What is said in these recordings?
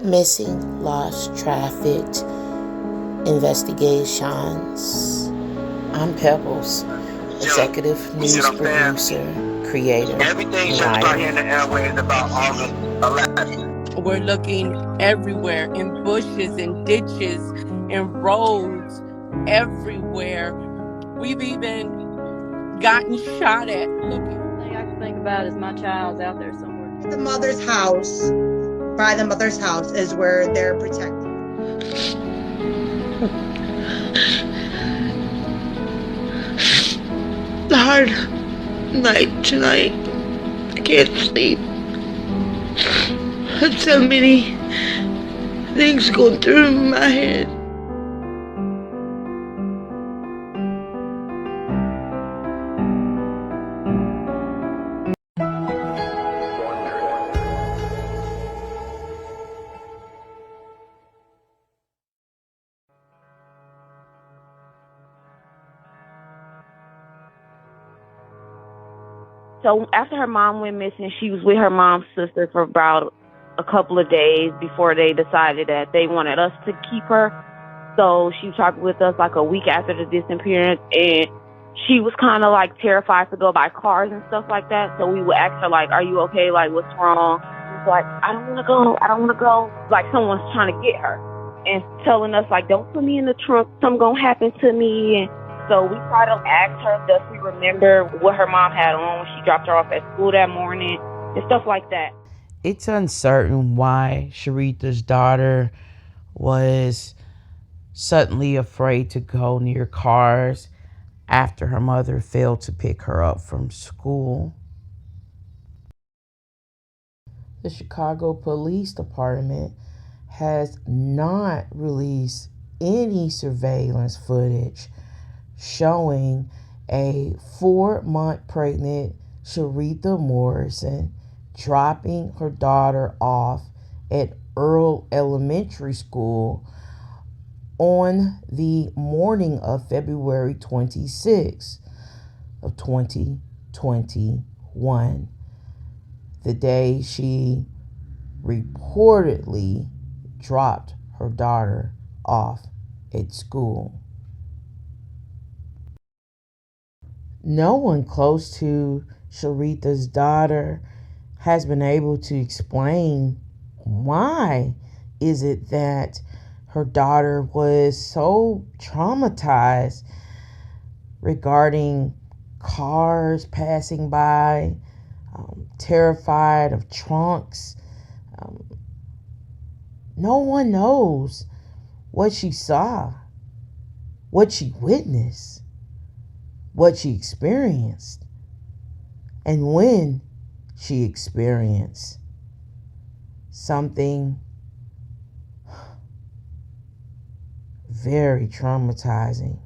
Missing, lost, trafficked, investigations. I'm Pebbles, executive news producer, creator, Everything and just out here in writer. the airways about August 11th. We're looking everywhere, in bushes, in ditches, in roads, everywhere. We've even gotten shot at looking. Thing I can think about is my child's out there somewhere. The mother's house, by the mother's house, is where they're protected. Hard night tonight. I can't sleep. Had so many things going through my head. So after her mom went missing, she was with her mom's sister for about a couple of days before they decided that they wanted us to keep her. So she talked with us like a week after the disappearance, and she was kind of like terrified to go by cars and stuff like that. So we would ask her like, "Are you okay? Like, what's wrong?" She's like, "I don't want to go. I don't want to go." Like someone's trying to get her and telling us like, "Don't put me in the trunk. Something gonna happen to me." And so we try to ask her, does she remember what her mom had on when she dropped her off at school that morning and stuff like that. It's uncertain why Cheretha's daughter was suddenly afraid to go near cars after her mother failed to pick her up from school. The Chicago Police Department has not released any surveillance footage showing a 4-month pregnant Cheretha Morrison dropping her daughter off at Earle Elementary School on the morning of February 26th of 2021, the day she reportedly dropped her daughter off at school. No one close to Cheretha's daughter has been able to explain why is it that her daughter was so traumatized regarding cars passing by, terrified of trunks. No one knows what she saw, what she witnessed, what she experienced, and when she experienced something very traumatizing.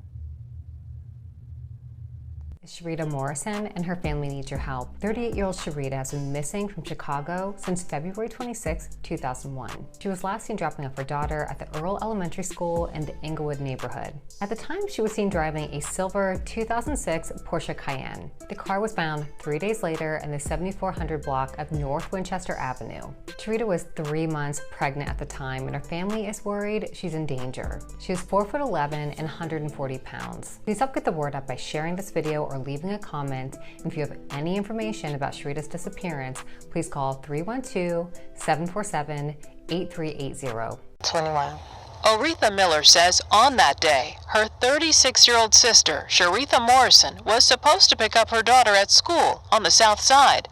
Cheretha Morrison and her family need your help. 38-year-old Cheretha has been missing from Chicago since February 26, 2001. She was last seen dropping off her daughter at the Earle Elementary School in the Englewood neighborhood. At the time, she was seen driving a silver 2006 Porsche Cayenne. The car was found 3 days later in the 7400 block of North Winchester Avenue. Cheretha was 3 months pregnant at the time, and her family is worried she's in danger. She was 4'11" and 140 pounds. Please help get the word out by sharing this video or leaving a comment. And if you have any information about Cheretha's disappearance, please call 312-747-8380. 21. Aretha Miller says on that day, her 36-year-old sister, Cheretha Morrison, was supposed to pick up her daughter at school on the South Side.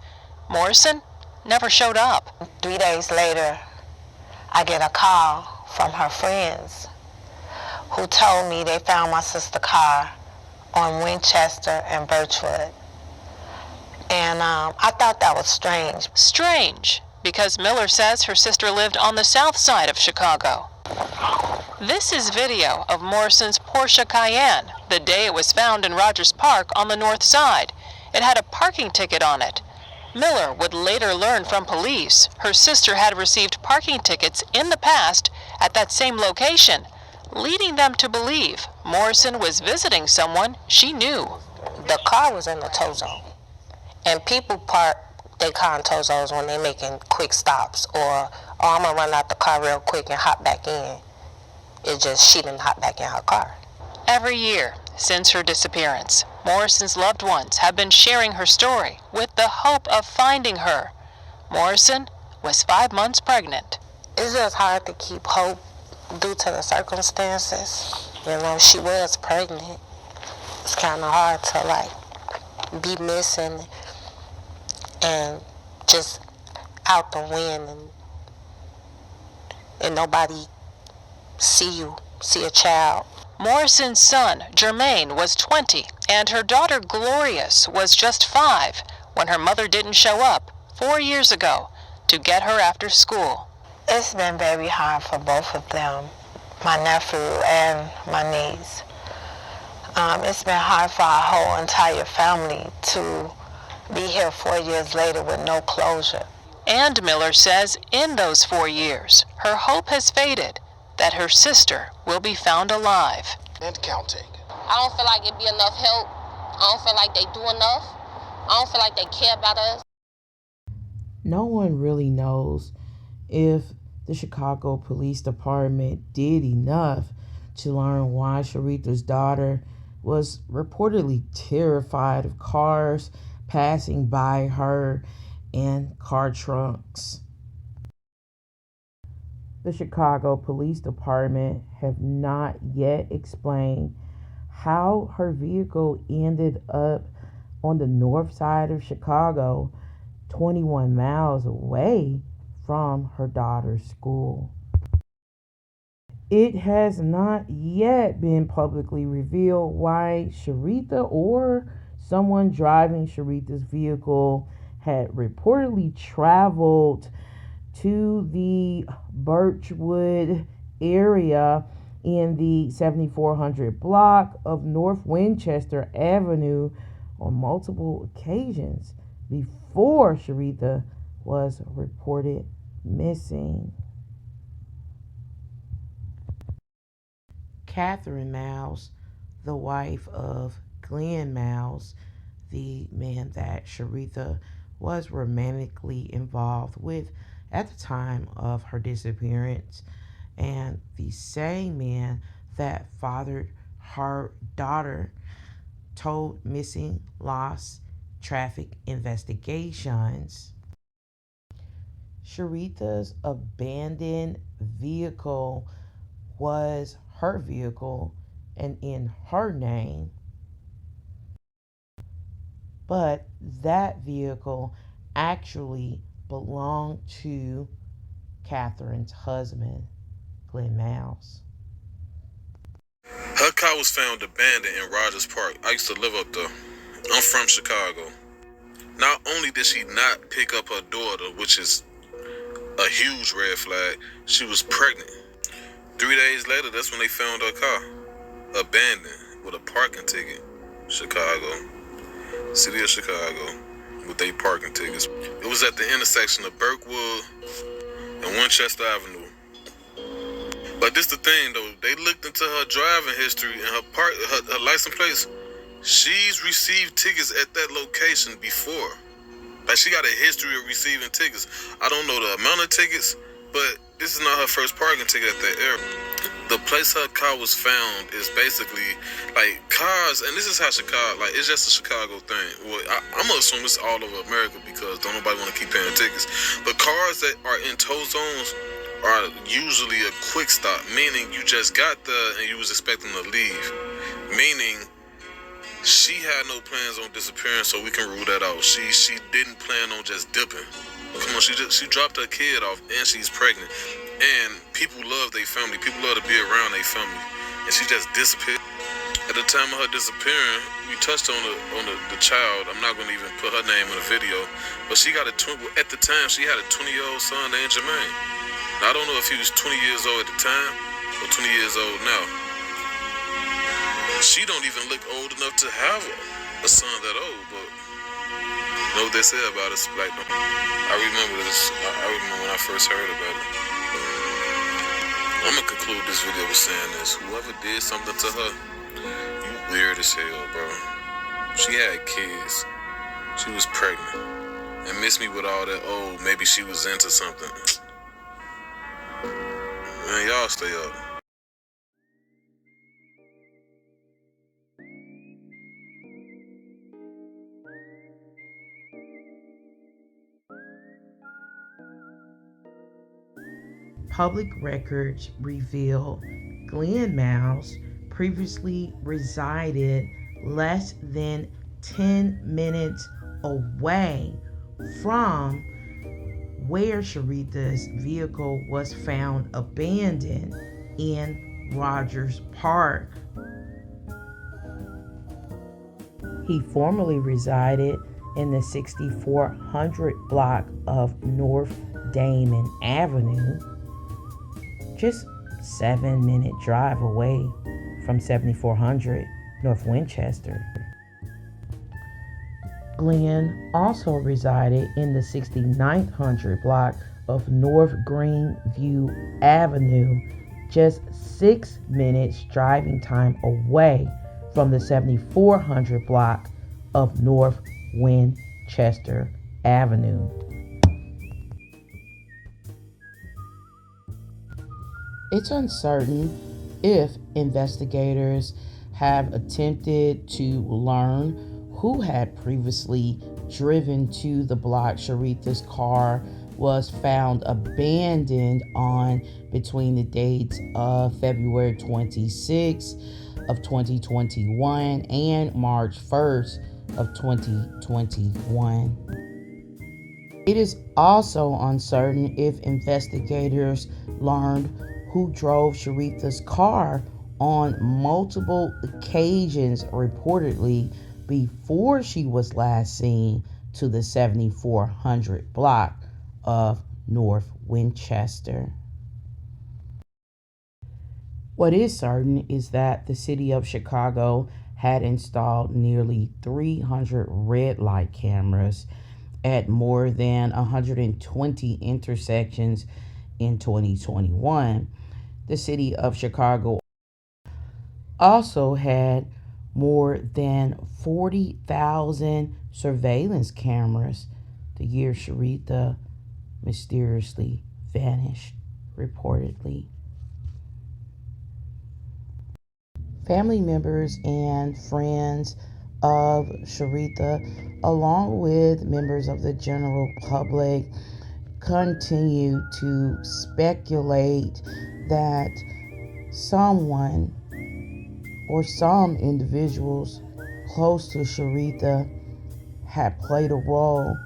Morrison never showed up. 3 days later, I get a call from her friends who told me they found my sister's car on Winchester and Birchwood. And I thought that was strange. Strange, because Miller says her sister lived on the south side of Chicago. This is video of Morrison's Porsche Cayenne the day it was found in Rogers Park on the north side. It had a parking ticket on it. Miller would later learn from police her sister had received parking tickets in the past at that same location, leading them to believe Morrison was visiting someone she knew. The car was in the tow zone, and people park their car in tow zones when they're making quick stops or I'm going to run out the car real quick and hop back in. It's just she didn't hop back in her car. Every year since her disappearance, Morrison's loved ones have been sharing her story with the hope of finding her. Morrison was 5 months pregnant. It's just hard to keep hope due to the circumstances. You know, she was pregnant. It's kind of hard to, be missing and just out the wind and nobody see a child. Morrison's son, Jermaine, was 20, and her daughter, Glorious, was just 5 when her mother didn't show up 4 years ago to get her after school. It's been very hard for both of them, my nephew and my niece. It's been hard for our whole entire family to be here 4 years later with no closure. And Miller says in those 4 years, her hope has faded that her sister will be found alive. And counting. I don't feel like it'd be enough help. I don't feel like they do enough. I don't feel like they care about us. No one really knows if the Chicago Police Department did enough to learn why Cheretha's daughter was reportedly terrified of cars passing by her and car trunks. The Chicago Police Department have not yet explained how her vehicle ended up on the north side of Chicago, 21 miles away from her daughter's school. It has not yet been publicly revealed why Cheretha or someone driving Cheretha's vehicle had reportedly traveled to the Birchwood area in the 7400 block of North Winchester Avenue on multiple occasions before Cheretha was reported missing. Catherine Miles, the wife of Glenn Miles, the man that Cheretha was romantically involved with at the time of her disappearance, and the same man that fathered her daughter, told missing, lost, traffic investigations. Cheretha's abandoned vehicle was her vehicle and in her name, but that vehicle actually belonged to Catherine's husband, Glenn Miles. Her car was found abandoned in Rogers Park. I used to live up there. I'm from Chicago. Not only did she not pick up her daughter, which is a huge red flag, she was pregnant. 3 days later, that's when they found her car, abandoned with a parking ticket. Chicago, city of Chicago, with their parking tickets. It was at the intersection of Birchwood and Winchester Avenue. But this the thing though, they looked into her driving history and her license plates. She's received tickets at that location before. Like, she got a history of receiving tickets. I don't know the amount of tickets, but this is not her first parking ticket at that area. The place her car was found is basically like cars, and this is how Chicago, like, it's just a Chicago thing. Well, I'm gonna assume it's all over America because don't nobody want to keep paying tickets. But cars that are in tow zones are usually a quick stop, meaning you just got there and you was expecting to leave. Meaning she had no plans on disappearing, so we can rule that out. She didn't plan on just dipping. Come on, she dropped her kid off and she's pregnant. And people love their family. People love to be around their family. And she just disappeared. At the time of her disappearing, we touched on the child. I'm not going to even put her name in the video. But she got at the time, she had a 20-year-old son named Jermaine. Now, I don't know if he was 20 years old at the time or 20 years old now. She don't even look old enough to have a son that old, but you know what they say about us black people. I remember this. I remember when I first heard about it. I'm gonna conclude this video with saying this: whoever did something to her, you weird as hell, bro. She had kids. She was pregnant, and missed me with all that. Oh, maybe she was into something. Y'all stay up. Public records reveal Glenn Mouse previously resided less than 10 minutes away from where Cheretha's vehicle was found abandoned in Rogers Park. He formerly resided in the 6400 block of North Damon Avenue, just 7-minute drive away from 7400 North Winchester. Glenn also resided in the 6900 block of North Greenview Avenue, just 6 minutes driving time away from the 7400 block of North Winchester Avenue. It's uncertain if investigators have attempted to learn who had previously driven to the block Cheretha's car was found abandoned on between the dates of February 26th of 2021 and March 1st of 2021. It is also uncertain if investigators learned who drove Cheretha's car on multiple occasions reportedly before she was last seen to the 7400 block of North Winchester. What is certain is that the city of Chicago had installed nearly 300 red light cameras at more than 120 intersections in 2021. The city of Chicago also had more than 40,000 surveillance cameras the year Cheretha mysteriously vanished, reportedly. Family members and friends of Cheretha, along with members of the general public, continue to speculate that someone or some individuals close to Cheretha had played a role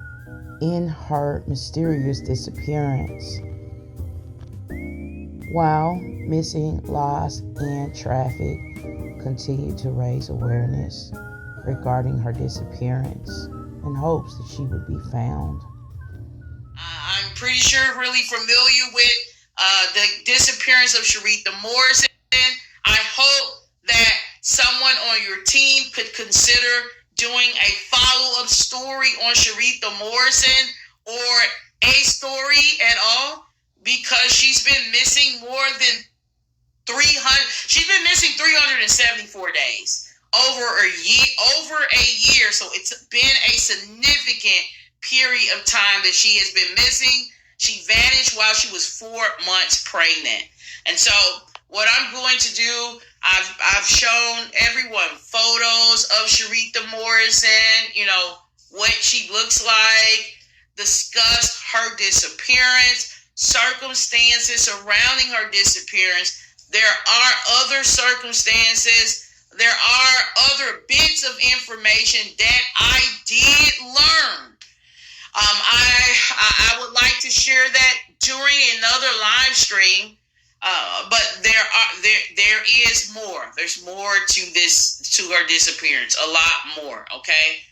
in her mysterious disappearance. While missing, lost, and traffic continue to raise awareness regarding her disappearance in hopes that she would be found. I'm pretty sure really familiar with the disappearance of Cheretha Morrison. I hope that someone on your team could consider doing a follow-up story on Cheretha Morrison or a story at all, because she's been missing more than 300. She's been missing 374 days, over a year. So it's been a significant period of time that she has been missing. She vanished while she was 4 months pregnant. And so what I'm going to do, I've shown everyone photos of Cheretha Morrison, you know, what she looks like, discussed her disappearance, circumstances surrounding her disappearance. There are other circumstances. There are other bits of information that I did learn. I would like to share that during another live stream. But there is more. There's more to this, to her disappearance. A lot more, okay?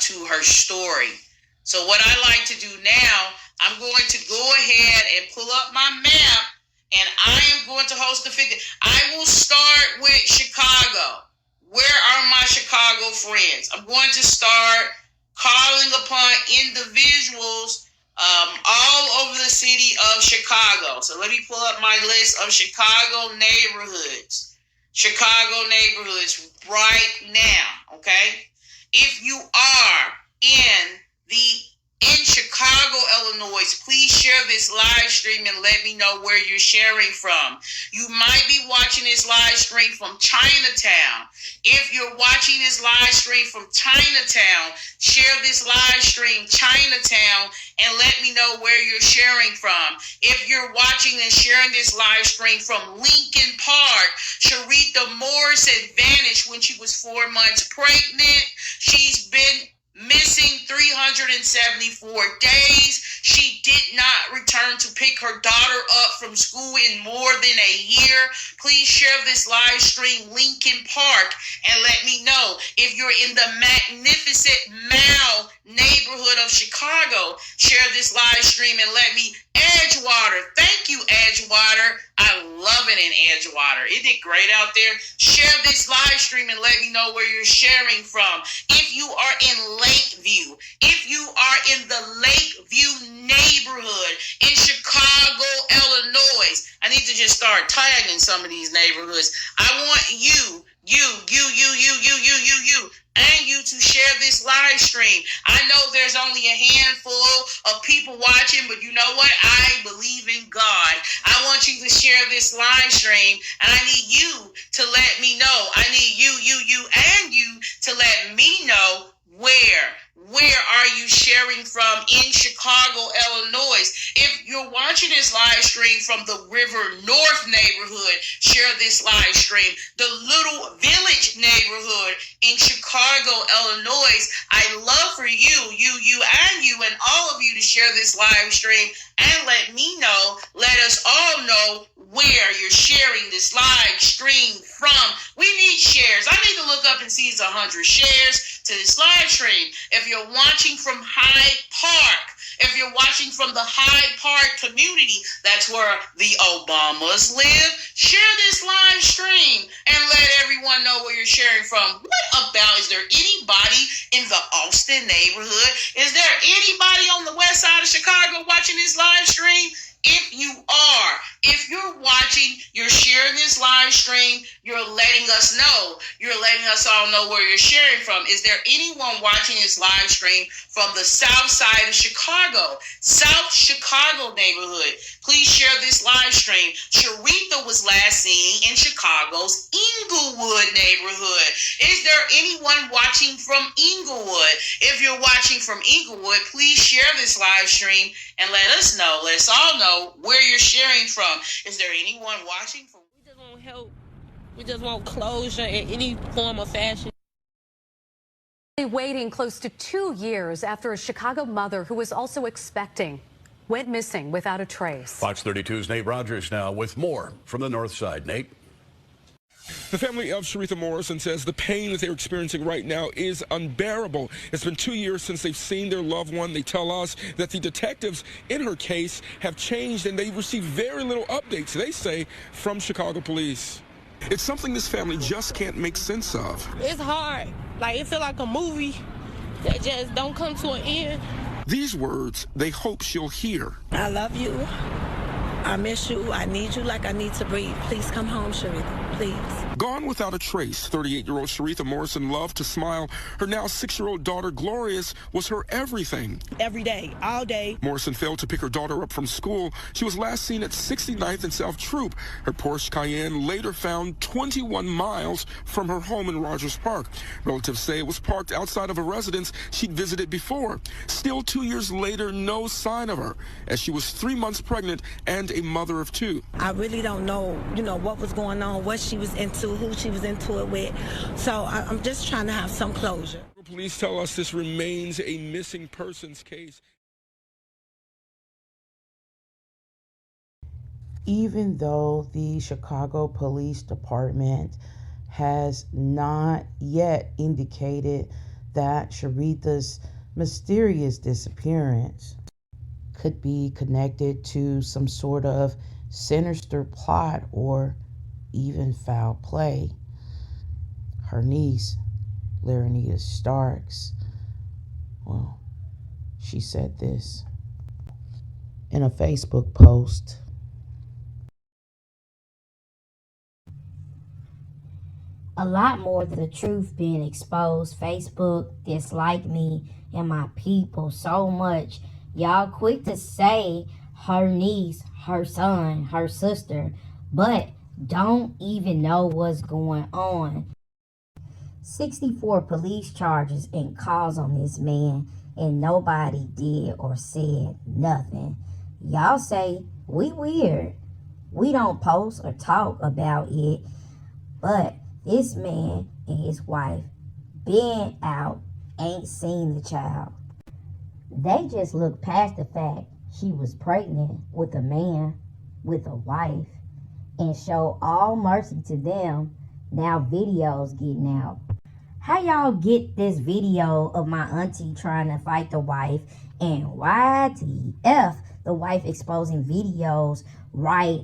To her story. So what I like to do now, I'm going to go ahead and pull up my map, and I am going to host the figure. I will start with Chicago. Where are my Chicago friends? I'm going to start calling upon individuals all over the city of Chicago. So let me pull up my list of Chicago neighborhoods. Chicago neighborhoods right now, okay? If you are in the in Chicago, Illinois, please share this live stream and let me know where you're sharing from. You might be watching this live stream from Chinatown. If you're watching this live stream from Chinatown, share this live stream Chinatown and let me know where you're sharing from. If you're watching and sharing this live stream from Lincoln Park, Cheretha Morrison vanished when she was 4 months pregnant. She's been missing 374 days. She did not return to pick her daughter up from school in more than a year. Please share this live stream Lincoln Park and let me know. If you're in the magnificent Mall neighborhood of Chicago, share this live stream and let me. Edgewater, thank you, Edgewater. I love it in Edgewater. Isn't it great out there? Share this live stream and let me know where you're sharing from. If you are in Lakeview, if you are in the Lakeview neighborhood in Chicago, Illinois, I need to just start tagging some of these neighborhoods. I want you, and you to share this live stream. I know there's only a handful of people watching, but you know what? I believe in God. I want you to share this live stream, and I need you to let me know. I need you, and you to let me know where are you sharing from in Chicago, Illinois. If you're watching this live stream from the River North neighborhood, share this live stream. The Little Village neighborhood in Chicago, Illinois, I'd love for you, and all of you to share this live stream and let me know, let us all know where you're sharing this live stream from. We need shares. I need to look up and see it's 100 shares to this live stream. If you're watching from Hyde Park, if you're watching from the Hyde Park community, that's where the Obamas live, share this live stream and let everyone know where you're sharing from. What about, is there anybody in the Austin neighborhood? Is there anybody on the west side of Chicago watching this live stream? If you are, if you're watching, you're sharing this live stream, you're letting us know, you're letting us all know where you're sharing from. Is there anyone watching this live stream from the south side of Chicago, South Chicago neighborhood? Please share this live stream. Cheretha was last seen in Chicago's Englewood neighborhood. Is there anyone watching from Englewood? If you're watching from Englewood, please share this live stream and let us know, let us all know where you're sharing from. Is there anyone watching from? We just want help. We just want closure in any form or fashion. Waiting close to 2 years after a Chicago mother who was also expecting went missing without a trace. Fox 32's Nate Rogers now with more from the north side. Nate. The family of Cheretha Morrison says the pain that they're experiencing right now is unbearable. It's been 2 years since they've seen their loved one. They tell us that the detectives in her case have changed and they've received very little updates, they say, from Chicago police. It's something this family just can't make sense of. It's hard. Like, it feels like a movie that just don't come to an end. These words they hope she'll hear. I love you. I miss you. I need you like I need to breathe. Please come home, Cheretha. Please. Gone without a trace, 38-year-old Cheretha Morrison loved to smile. Her now 6-year-old daughter, Glorious, was her everything. Every day, all day. Morrison failed to pick her daughter up from school. She was last seen at 69th and South Throop. Her Porsche Cayenne later found 21 miles from her home in Rogers Park. Relatives say it was parked outside of a residence she'd visited before. Still 2 years later, no sign of her, as she was 3 months pregnant and a mother of 2. I really don't know, what was going on, what she was into, who she was into it with. So I'm just trying to have some closure. Police tell us this remains a missing persons case. Even though the Chicago Police Department has not yet indicated that Cheretha's mysterious disappearance could be connected to some sort of sinister plot or even foul play. Her niece, Larenita Starks, well, she said this in a Facebook post. a lot more of the truth being exposed. Facebook dislike me and my people so much. Y'all quick to say her niece, her son, her sister, but don't even know what's going on. 64 police charges and calls on this man, and nobody did or said nothing. Y'all say we weird. We don't post or talk about it, but this man and his wife been out, ain't seen the child. They just look past the fact she was pregnant with a man, with a wife, and show all mercy to them. Now videos getting out. How y'all get this video of my auntie trying to fight the wife, and YTF, the wife exposing videos right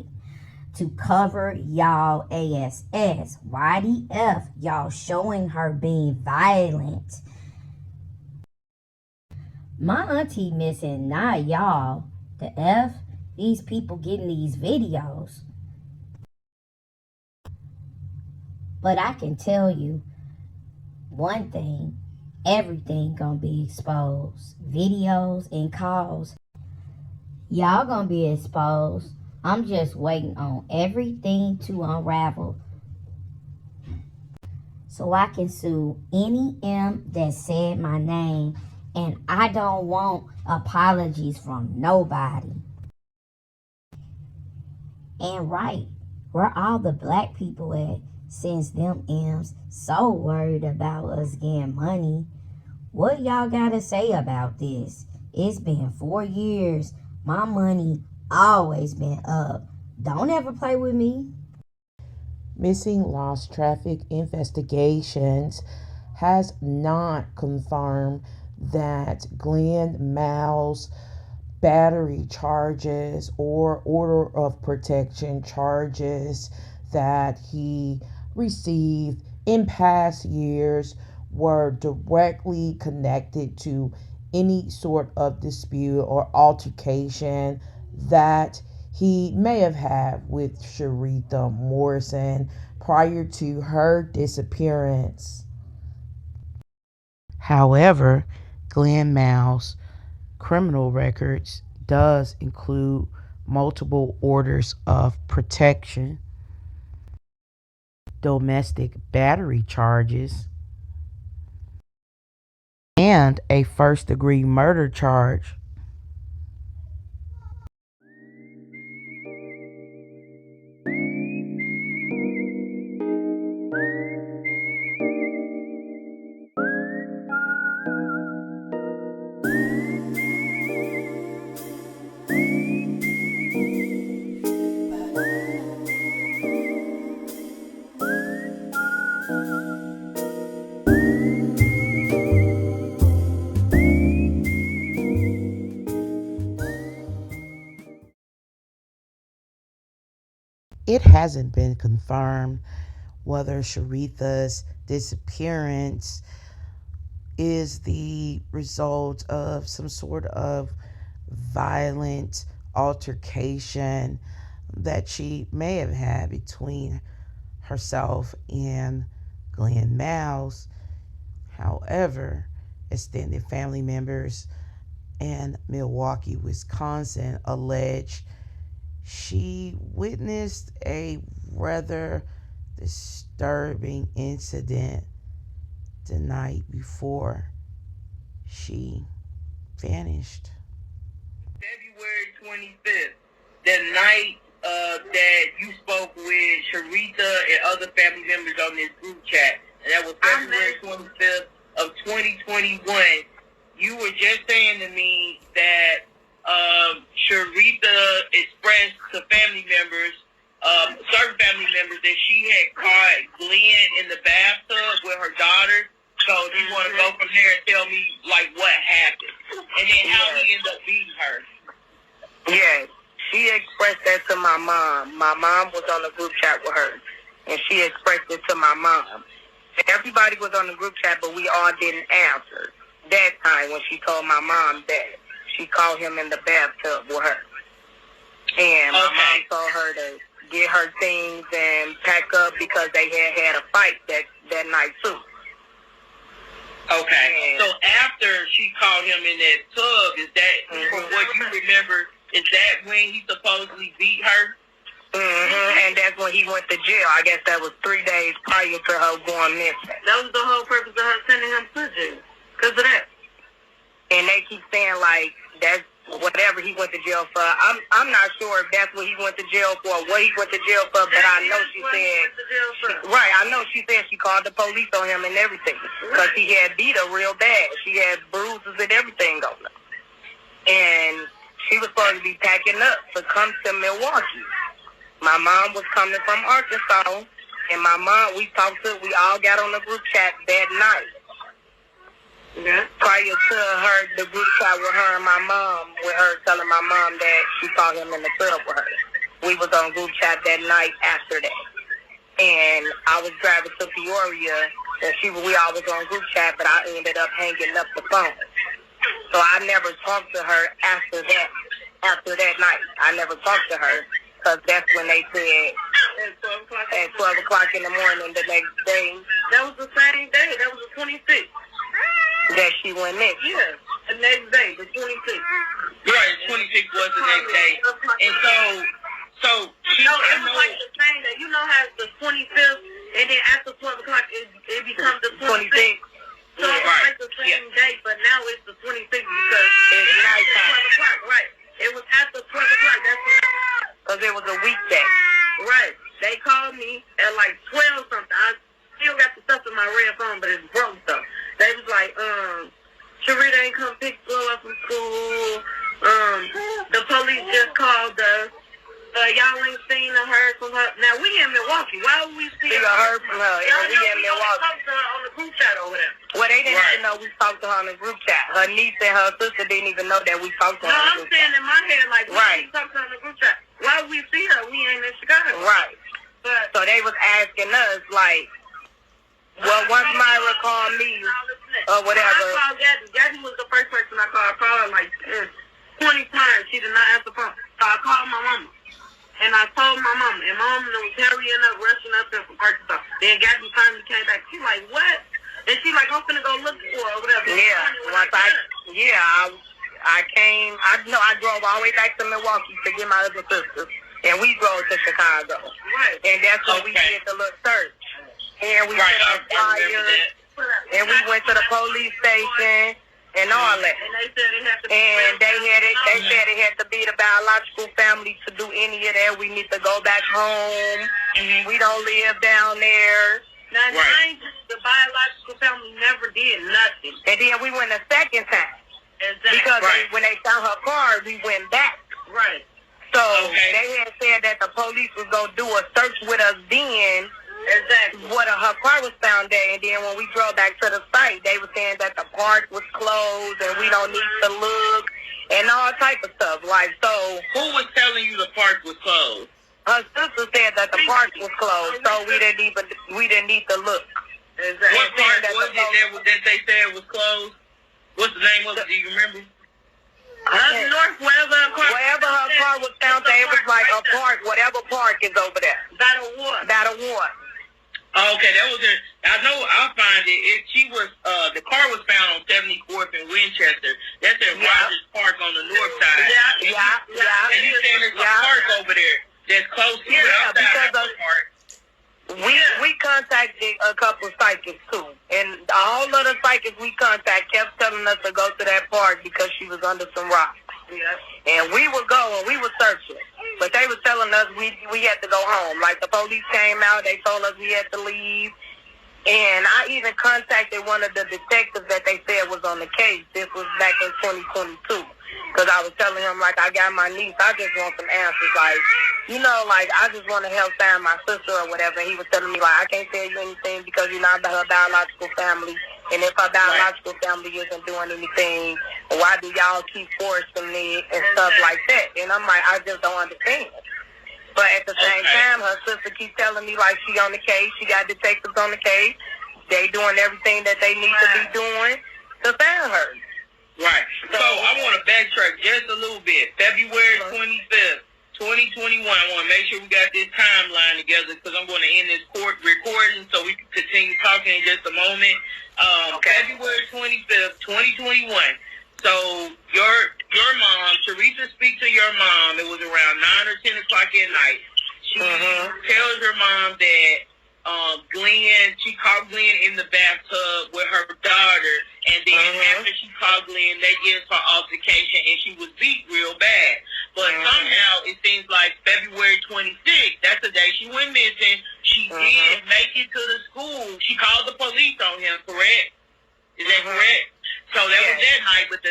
to cover y'all ASS? YDF, y'all showing her being violent. My auntie missing, not y'all. The F, these people getting these videos. But I can tell you one thing, everything gonna be exposed. Videos and calls, y'all gonna be exposed. I'm just waiting on everything to unravel so I can sue any M that said my name, and I don't want apologies from nobody. And right, where all the black people at, since them M's so worried about us getting money? What y'all gotta say about this? It's been 4 years. My money always been up. Don't ever play with me. Missing lost traffic investigations has not confirmed that Glenn Mal's battery charges or order of protection charges that he received in past years were directly connected to any sort of dispute or altercation that he may have had with Cheretha Morrison prior to her disappearance. However, Glenn Mal's criminal records does include multiple orders of protection, domestic battery charges, and a first-degree murder charge. It hasn't been confirmed whether Cheretha's disappearance is the result of some sort of violent altercation that she may have had between herself and Glenn Miles. However, extended family members in Milwaukee, Wisconsin allege she witnessed a rather disturbing incident the night before she vanished. February 25th, the night that you spoke with Cheretha and other family members on this group chat, and that was February 25th of 2021, you were just saying to me that Cheretha expressed to family members, certain family members, that she had caught Glenn in the bathtub with her daughter. So do you want to go from there and tell me, like, what happened? And then how he ended up beating her? Yes, she expressed that to my mom. My mom was on the group chat with her, and she expressed it to my mom. Everybody was on the group chat, but we all didn't answer that time when she told my mom that she called him in the bathtub with her. And my mom told her to get her things and pack up because they had a fight that night too. Okay. So after she called him in that tub, is that, from what you remember, is that when he supposedly beat her? And that's when he went to jail. I guess that was 3 days prior to her going missing. That was the whole purpose of her sending him to jail. Because of that. And they keep saying, like, that's whatever he went to jail for. I'm not sure if that's what he went to jail for or what he went to jail for, but I know she said, I know she said she called the police on him and everything because he had beat her real bad. She had bruises and everything on her. And she was supposed to be packing up to come to Milwaukee. My mom was coming from Arkansas, and my mom, we all got on the group chat that night. Yeah. Prior to her, the group chat with her and my mom, with her telling my mom that she saw him in the club with her. We was on group chat that night after that. And I was driving to Peoria, and we all was on group chat, but I ended up hanging up the phone. So I never talked to her after that night. I never talked to her, because that's when they said at 12 o'clock in the morning the next day. That was the same day. That was the 26th. That she went missing. Yeah, the next day, the 26th. Right, 26th was the next day. And so she... No, it was like the same day. You know how it's the 25th, and then after 12 o'clock, it becomes the 26th. So it's like the same day, but now it's the 26th because it's nighttime. 12 o'clock, right. It was after 12 o'clock. That's when... Because it was a weekday. Right. They called me at like 12 something. I still got the stuff in my red phone, but it's broke stuff. They was like, Cheretha ain't come pick Flo up from school. The police just called us. Y'all ain't seen or heard from her. Now, we in Milwaukee. Why would we see her? Heard from her. We in Milwaukee. Talked to her on the group chat over there. Well, they didn't even know we talked to her on the group chat. Her niece and her sister didn't even know that we talked to her. No, I'm saying in my head, like, we talked to her on the group chat. Why would we see her? We ain't in Chicago. Right. But, so they was asking us, like, well, once Myra called me or whatever. I called Gabby. Gabby was the first person I called. I called her like 20 times. She did not answer the phone. So I called my mama. And I told my mama. And my mama was hurrying up, rushing up there from Arkansas. Then Gabby finally came back. She like, what? And she like, I'm finna go look for her or whatever. Yeah. I came. I drove all the way back to Milwaukee to get my other sisters. And we drove to Chicago. Right. And that's when we did the little search. And we put up fires, and we went to the police station, and all that. And they said it had to be. And they said it had to be the biological family to do any of that. We need to go back home. We don't live down there. Now, the biological family never did nothing. And then we went a second time. Exactly. Because when they found her car, we went back. Right. So they had said that the police was going to do a search with us then. Exactly. Her car was found there, and then when we drove back to the site, they were saying that the park was closed and we don't need to look and all type of stuff. Like, so who was telling you the park was closed? Her sister said that the park was closed, so we didn't need to look. Exactly. What park was it that they said was closed? What's the name of it? Do you remember? Wherever her car was found there, it was like a park, whatever park is over there. Battle Ward. Oh, okay, that was it. I know. I'll find it. The car was found on 74th and Winchester. That's at Rogers Park on the north side. Yeah. And you said there's a park over there that's close to outside the park. We contacted a couple of psychics too, and all of the psychics we contacted kept telling us to go to that park because she was under some rocks. Yeah. And we would go and we would search it. But they were telling us we had to go home. Like the police came out, they told us we had to leave. And I even contacted one of the detectives that they said was on the case. This was back in 2022. Because I was telling him, like, I got my niece. I just want some answers. Like, you know, like, I just want to help find my sister or whatever. And he was telling me, like, I can't tell you anything because you're not her biological family. And if her biological family isn't doing anything, why do y'all keep forcing me and stuff like that? And I'm like, I just don't understand. But at the same time, her sister keeps telling me, like, she on the case. She got detectives on the case. They doing everything that they need to be doing to find her. Right. So I want to backtrack just a little bit. February 25th, 2021. I want to make sure we got this timeline together because I'm going to end this court recording so we can continue talking in just a moment. February 25th, 2021. So your mom, Cheretha, speak to your mom. It was around 9 or 10 o'clock at night. She tells her mom that she caught Glenn in the bathtub with her daughter, and then after she caught Glenn, they did some altercation, and she was beat real bad. But somehow it seems like February 26th, that's the day she went missing. She did make it to the school. She called the police on him, correct? Is that correct? So that was that night, but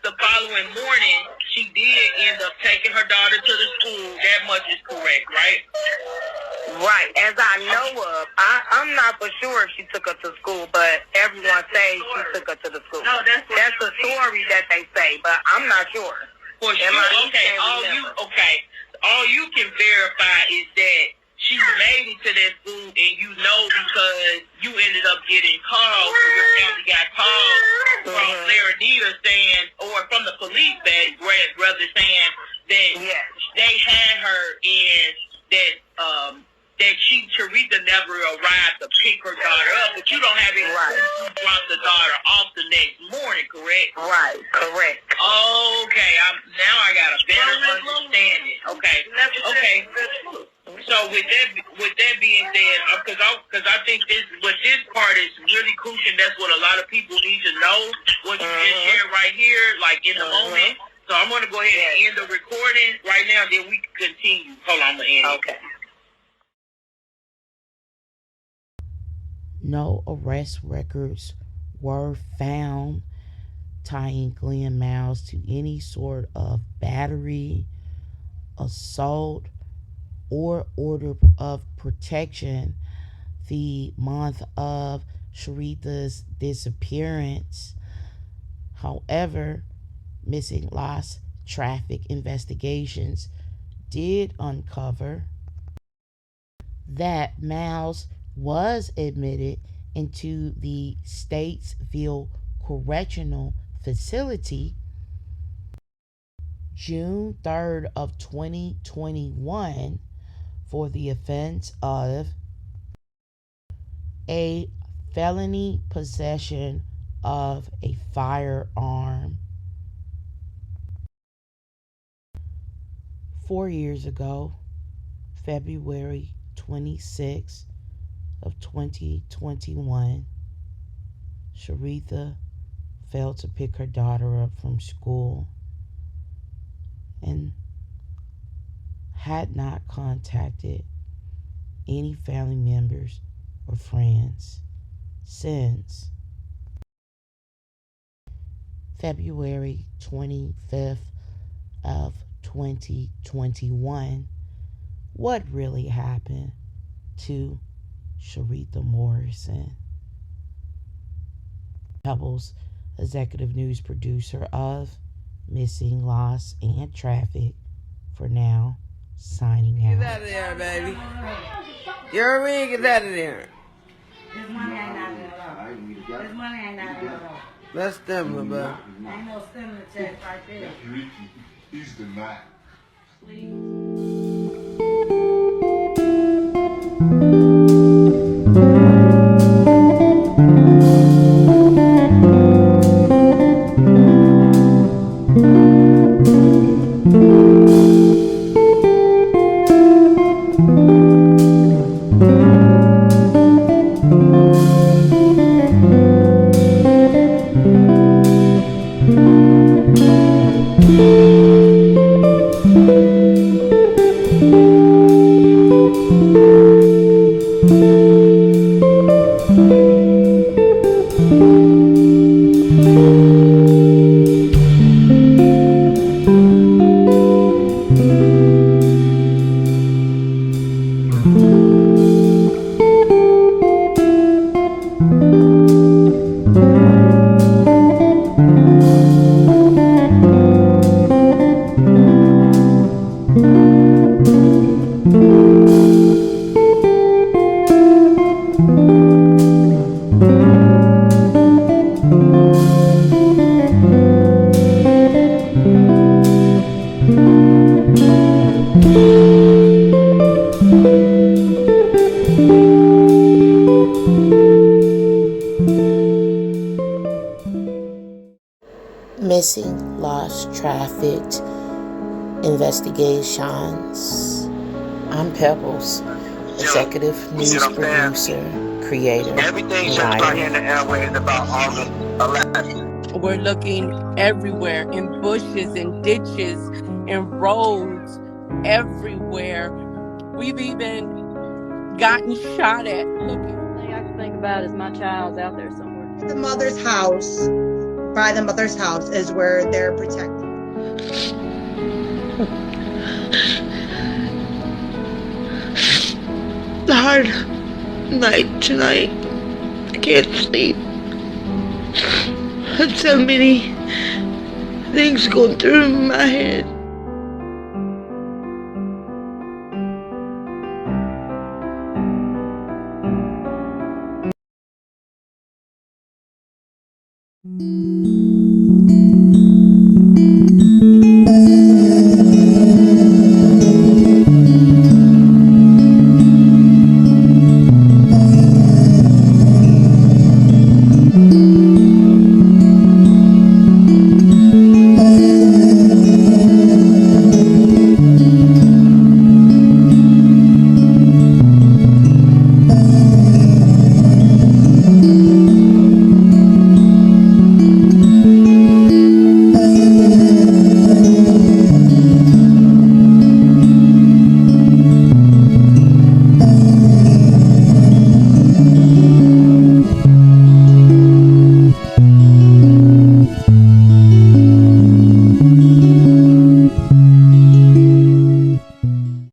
the following morning, she did end up taking her daughter to the school. That much is correct, right? Right. As I know of, I'm not for sure if she took her to school, but everyone says she took her to the school. No, that's the story that they say, but I'm not sure. For sure. All you can verify is that she made it to that school, and you know because you ended up getting calls, or your family got calls from Laredita saying, or from the police rather saying that they had her in that Cheretha never arrived to pick her daughter up, but you don't have any proof who dropped the daughter off the next morning, correct? Right, correct. Okay, now I got a better understanding. Okay. So with that being said, because I think this part is really crucial. And that's what a lot of people need to know. What you just shared right here, like in the moment. So I'm going to go ahead and end the recording right now. Then we can continue. Hold on, I'm going to end. Okay. No arrest records were found tying Glenn Miles to any sort of battery, assault, or order of protection the month of Cheretha's disappearance. However, missing lost traffic investigations did uncover that Miles was admitted into the Statesville Correctional Facility June 3rd of 2021 for the offense of a felony possession of a firearm. 4 years ago, February 26th of 2021, Cheretha failed to pick her daughter up from school and had not contacted any family members or friends since February 25th of 2021. What really happened to Cheretha Morrison? Pebbles, executive news producer of Missing, Lost, and Traffic, for now, signing out. Get out of there, baby. You heard me? Get out of there. This money ain't not enough. This money ain't not enough. That's stimulus, baby. Ain't no stimulus check right there. He's denied. missing, lost, trafficked investigations. I'm Pebbles, executive news producer, creator, Everything and just right here in writer. the airways about August 11th. We're looking everywhere, in bushes and ditches and roads, everywhere. We've even gotten shot at looking. The thing I can think about is my child's out there somewhere. The mother's house, by the mother's house, is where they're protected. Hard night tonight. I can't sleep. Had so many things going through my head.